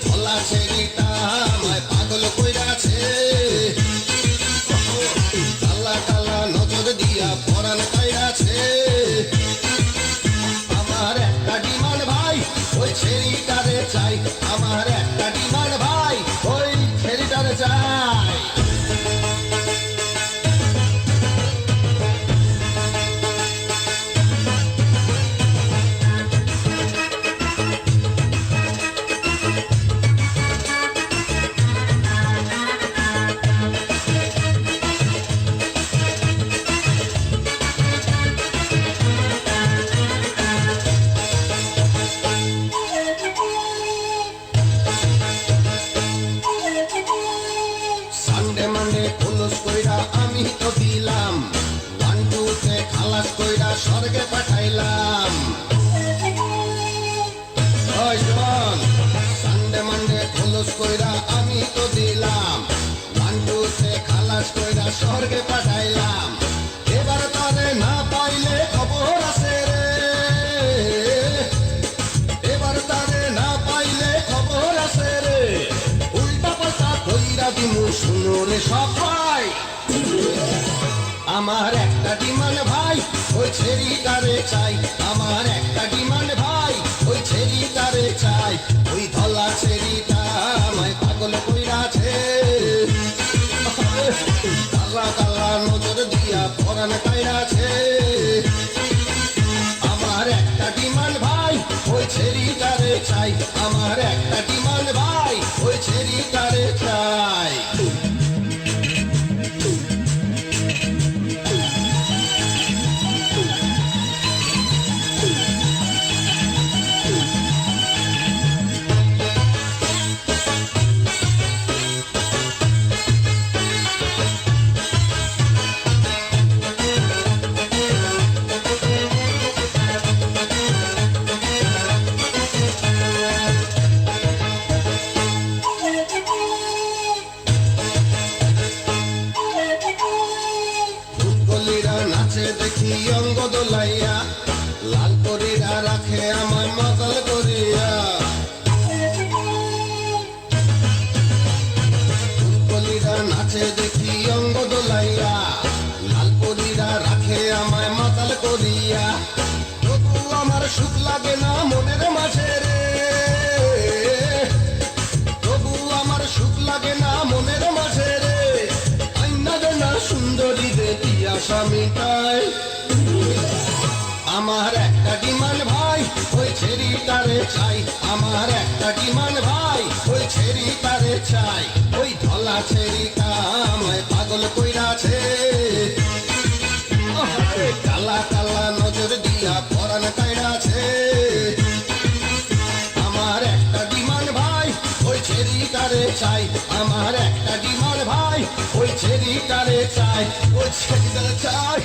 ধলা ছেড়িটা আমায় পাগল কইরাছে, কালা কালা নজর দিয়া পরাণ কাইরাছে। আমার একটা ডিমান্ড ভাই, ওই ছেড়িটারে চাই। আমার একটা ডিমান্ড ভাই, ওই ছেড়িটারে চাই। সানডে মানডে পুলুস কইরা আমি তো দিলাম, ওয়ান টুতে খালাস কইরা স্বর্গে পাঠাইলাম। ওই শোন, সানডে মানডে পুলুস কইরা আমি তো দিলাম, ওয়ান টুতে খালাস কইরা স্বর্গে পাঠাইলাম। এবার তারে না পাইলে খবর আছে রে, এবার তারে না পাইলে খবর আছে রে। উল্টা পাল্টা কইরা দিমু শুনো রে সবাই। আমার একটা ডিমান্ড ভাই, ওই ছেড়িটারে চাই। আমার একটা ডিমান্ড ভাই, ওই ছেড়িটারে চাই। ওই ধলা ছেড়িটা আমায় পাগল কইরাছে, কালা কালা নজর দিয়া পরাণ কাইরাছে। আমার একটা ডিমান্ড ভাই, ওই ছেড়িটারে চাই। আমার একটা ডিমান্ড ভাই, ওই ছেড়িটারে চাই। ফুলকলিরা নাচে দেখি অঙ্গ দোলাইয়া, লাল পরীরা রাখে আমায় মাতাল করিয়া। ফুলকলিরা নাচে দেখি অঙ্গ দোলাইয়া, লাল পরীরা রাখে আমায় মাতাল করিয়া। তবু আমার সুখ লাগে না মনের মাঝে রে, তবু আমার সুখ লাগে না মনের মাঝে রে। আইনা না সুন্দরী দেখিয়া স্বামীটাই। আমার একটা ডিমান্ড ভাই, ওই ছেড়িটারে চাই। আমার একটা ডিমান্ড ভাই, ওই ছেড়িটারে চাই। ওই ধলা ছেড়িটা আমায় পাগল কইরাছে, কালা কালা নজর দিয়া পরাণ কাইরাছে। আমার একটা ডিমান্ড ভাই, ওই ছেড়িটারে চাই। আমার একটা ডিমান্ড ভাই, ওই ছেড়িটারে চাই। ওই ছেড়িটারে চাই।